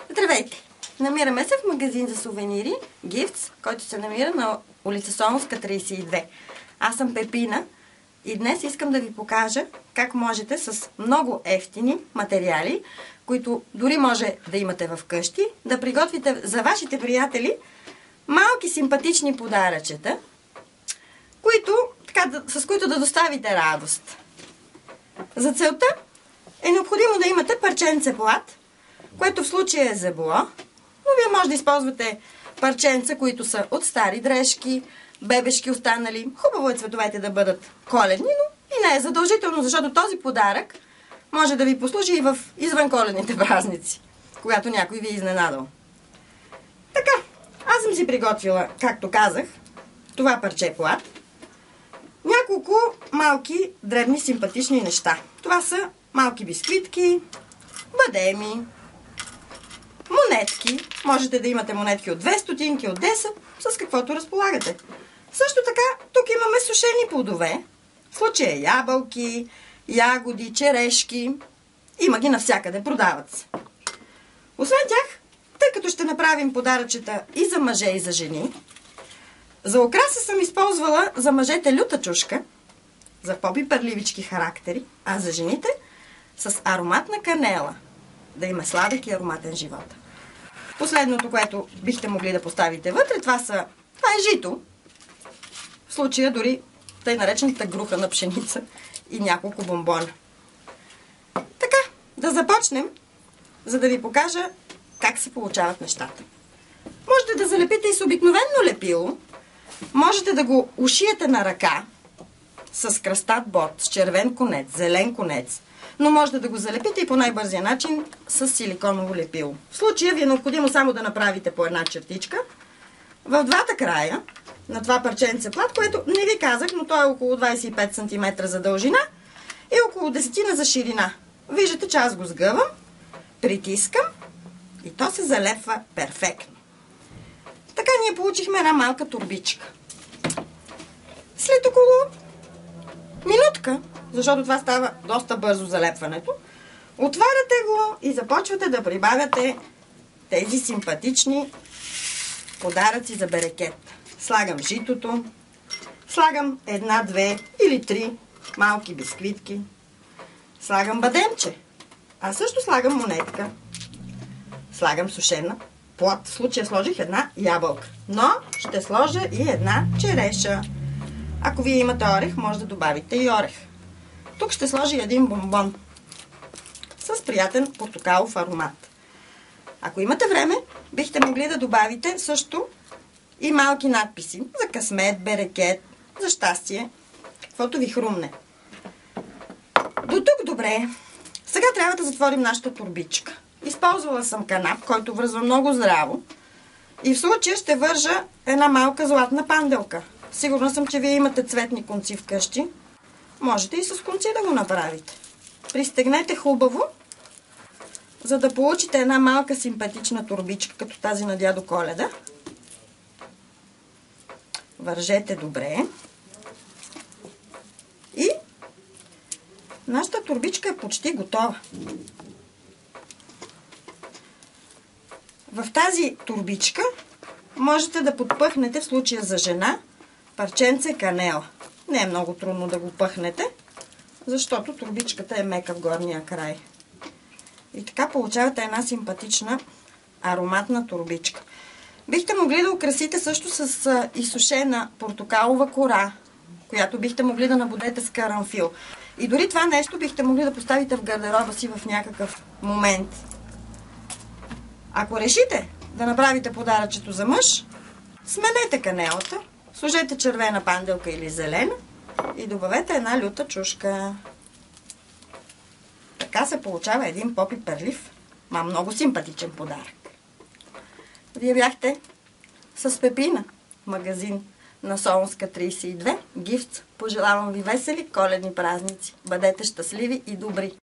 Здравейте! Намираме се в магазин за сувенири Gifts, който се намира на улица Солунска 32. Аз съм Пепина и днес искам да ви покажа как можете с много евтини материали, които дори може да имате в къщи, да приготвите за вашите приятели малки симпатични подаръчета, с които да доставите радост. За целта е необходимо да имате парченце плат, което в случая е зебло, но вие може да използвате парченца, които са от стари дрежки, бебешки останали. Хубаво е цветовете да бъдат коледни, но и не е задължително, защото този подарък може да ви послужи и в извънколедните празници, когато някой ви е изненадал. Така, аз съм си приготвила, както казах, това парче плат, няколко малки, дребни, симпатични неща. Това са малки бисквитки, бадеми, монетки. Можете да имате монетки от 2 стотинки, от 10, с каквото разполагате. Също така, тук имаме сушени плодове. В случая ябълки, ягоди, черешки. Има ги навсякъде, продават се. Освен тях, тъй като ще направим подаръчета и за мъже, и за жени, за украса съм използвала за мъжете люта чушка, за по-пипърливички характери, а за жените с ароматна канела, да има сладък и ароматен живот. Последното, което бихте могли да поставите вътре, това е жито. В случая дори тъй наречената груха на пшеница и няколко бомбона. Така, да започнем, за да ви покажа как се получават нещата. Можете да залепите и с обикновено лепило. Можете да го ушиете на ръка с кръстат борд, с червен конец, зелен конец. Но можете да го залепите и по най-бързия начин с силиконово лепило. В случая ви е необходимо само да направите по една чертичка в двата края на това парченце плат, което не ви казах, но то е около 25 см за дължина и около 10 за ширина. Виждате, че аз го сгъвам, притискам и то се залепва перфектно. Така ние получихме една малка турбичка. След около минутка, защото това става доста бързо залепването, отваряте го и започвате да прибавяте тези симпатични подаръци за берекет. Слагам житото, слагам една, две или три малки бисквитки, слагам бадемче, а също слагам монетка, слагам сушена плод. В случая сложих една ябълка, но ще сложа и една череша. Ако вие имате орех, може да добавите и орех. Тук ще сложа и един бомбон с приятен портокалов аромат. Ако имате време, бихте могли да добавите също и малки надписи за късмет, берекет, за щастие, каквото ви хрумне. До тук добре. Сега трябва да затворим нашата турбичка. Използвала съм канап, който връзва много здраво. И в случая ще вържа една малка златна панделка. Сигурна съм, че вие имате цветни конци вкъщи. Можете и с конци да го направите. Пристегнете хубаво, за да получите една малка симпатична турбичка, като тази на дядо Коледа. Вържете добре. И нашата турбичка е почти готова. В тази турбичка можете да подпъхнете, в случая за жена, парченце канела. Не е много трудно да го пъхнете, защото турбичката е мека в горния край. И така получавате една симпатична ароматна турбичка. Бихте могли да украсите също с изсушена портокалова кора, която бихте могли да набодете с карамфил. И дори това нещо бихте могли да поставите в гардероба си в някакъв момент. Ако решите да направите подаръчето за мъж, сменете канелата, сложете червена панделка или зелена и добавете една люта чушка. Така се получава един по-пипърлив, много симпатичен подарък. Вие бяхте с Пепина, магазин на Солунска 32, Gifts. Пожелавам ви весели коледни празници. Бъдете щастливи и добри!